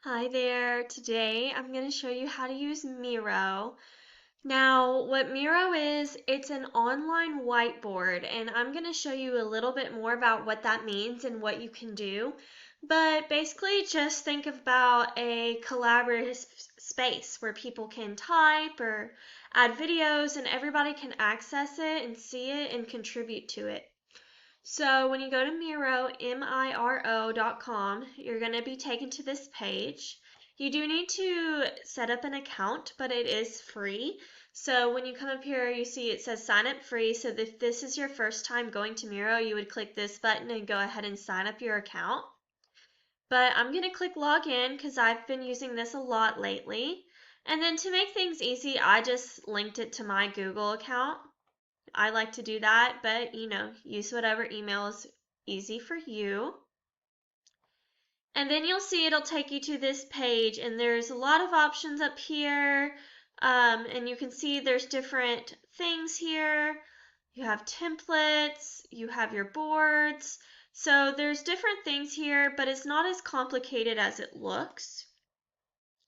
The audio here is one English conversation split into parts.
Hi there. Today I'm going to show you how to use Miro. Now, what Miro is, it's an online whiteboard, and I'm going to show you a little bit more about what that means and what you can do. But basically, just think about a collaborative space where people can type or add videos and everybody can access it and see it and contribute to it. So when you go to Miro, Miro.com, you're going to be taken to this page. You do need to set up an account, but it is free. So when you come up here, you see it says sign up free. So if this is your first time going to Miro, you would click this button and go ahead and sign up your account. But I'm going to click log in because I've been using this a lot lately. And then to make things easy, I just linked it to my Google account. I like to do that, but use whatever email is easy for you. And then you'll see it'll take you to this page, and there's a lot of options up here. And you can see there's different things here. You have templates, you have your boards. So there's different things here, but it's not as complicated as it looks.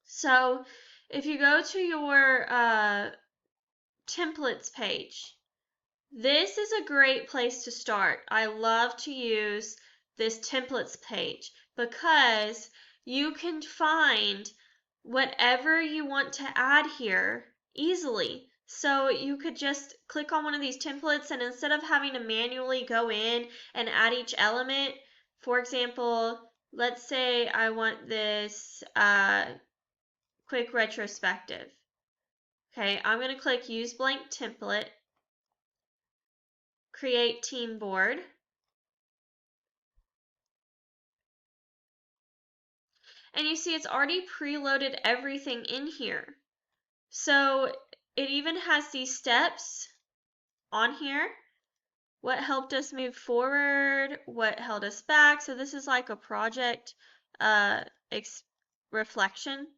So if you go to your templates page, this is a great place to start. I love to use this templates page because you can find whatever you want to add here easily. So you could just click on one of these templates, and instead of having to manually go in and add each element, for example, let's say I want this quick retrospective. Okay, I'm going to click use blank template, create team board. And you see it's already preloaded everything in here. So it even has these steps on here. What helped us move forward, what held us back. So this is like a project reflection.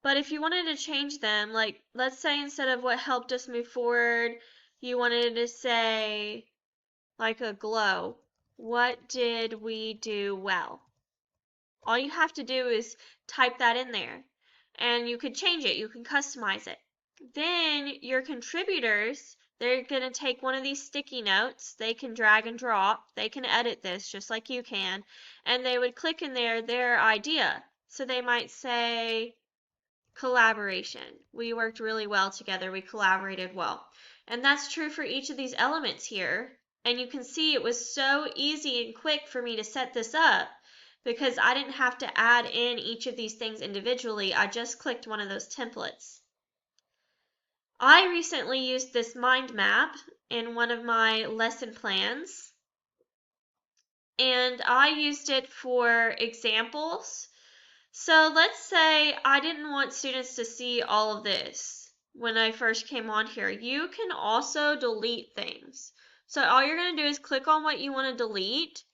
But if you wanted to change them, like let's say instead of what helped us move forward, you wanted to say like a glow. What did we do well? All you have to do is type that in there, and you could change it, you can customize it. Then your contributors, they're going to take one of these sticky notes, they can drag and drop, they can edit this just like you can, and they would click in there their idea. So they might say collaboration. We worked really well together, we collaborated well. And that's true for each of these elements here. And you can see it was so easy and quick for me to set this up because I didn't have to add in each of these things individually. I just clicked one of those templates. I recently used this mind map in one of my lesson plans, and I used it for examples. So let's say I didn't want students to see all of this when I first came on here. You can also delete things. So all you're going to do is click on what you want to delete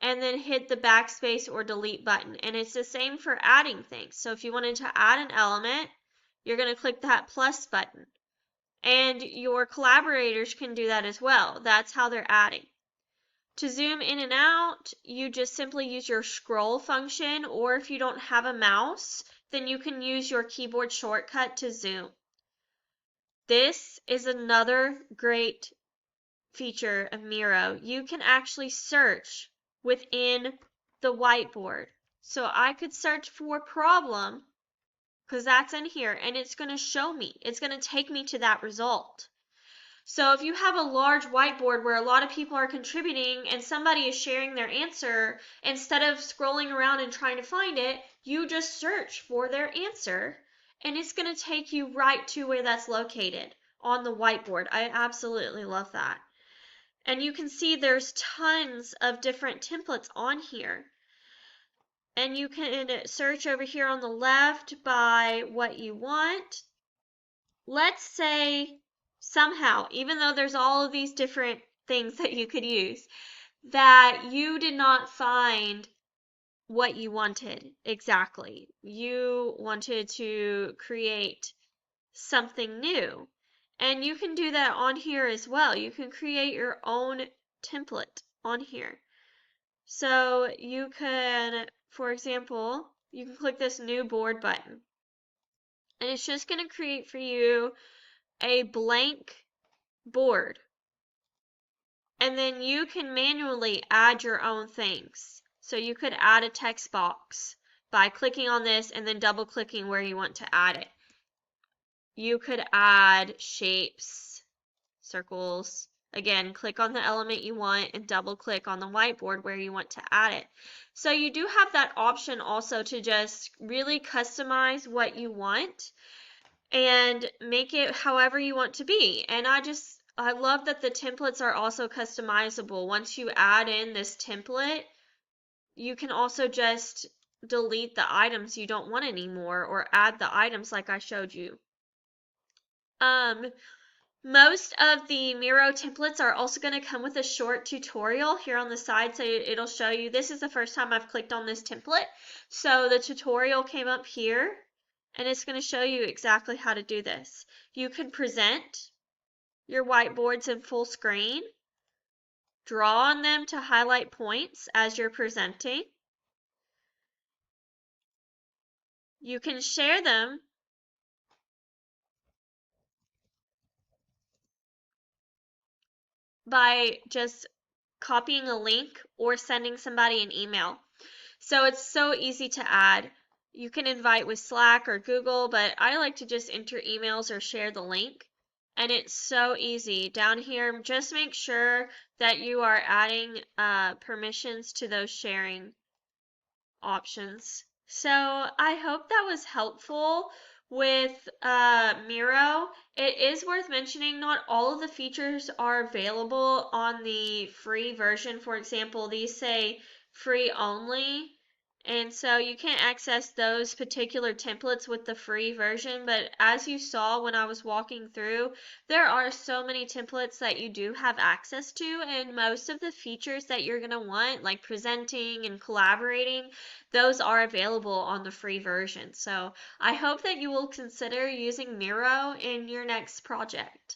and then hit the backspace or delete button. And it's the same for adding things. So if you wanted to add an element, you're going to click that plus button. And your collaborators can do that as well. That's how they're adding. To zoom in and out, you just simply use your scroll function, or if you don't have a mouse, then you can use your keyboard shortcut to zoom. This is another great feature of Miro. You can actually search within the whiteboard. So I could search for problem, because that's in here, and it's going to show me. It's going to take me to that result. So if you have a large whiteboard where a lot of people are contributing and somebody is sharing their answer, instead of scrolling around and trying to find it, you just search for their answer, and it's going to take you right to where that's located on the whiteboard. I absolutely love that. And you can see there's tons of different templates on here. And you can search over here on the left by what you want. Let's say somehow, even though there's all of these different things that you could use, that you did not find what you wanted exactly. You wanted to create something new. And you can do that on here as well. You can create your own template on here. So you can, for example, you can click this new board button. And it's just going to create for you a blank board. And then you can manually add your own things. So you could add a text box by clicking on this and then double clicking where you want to add it. You could add shapes, circles. Again, click on the element you want and double click on the whiteboard where you want to add it. So you do have that option also to just really customize what you want and make it however you want to be. And I love that the templates are also customizable. Once you add in this template, you can also just delete the items you don't want anymore or add the items like I showed you. Most of the Miro templates are also going to come with a short tutorial here on the side, so it'll show you. This is the first time I've clicked on this template, so the tutorial came up here, and it's going to show you exactly how to do this. You can present your whiteboards in full screen, draw on them to highlight points as you're presenting. You can share them by just copying a link or sending somebody an email. So it's so easy to add. You can invite with Slack or Google, but I like to just enter emails or share the link. And it's so easy. Down here, just make sure that you are adding permissions to those sharing options. So I hope that was helpful with Miro. It is worth mentioning not all of the features are available on the free version. For example, these say free only. And so you can't access those particular templates with the free version, but as you saw when I was walking through, there are so many templates that you do have access to, and most of the features that you're going to want, like presenting and collaborating, those are available on the free version. So I hope that you will consider using Miro in your next project.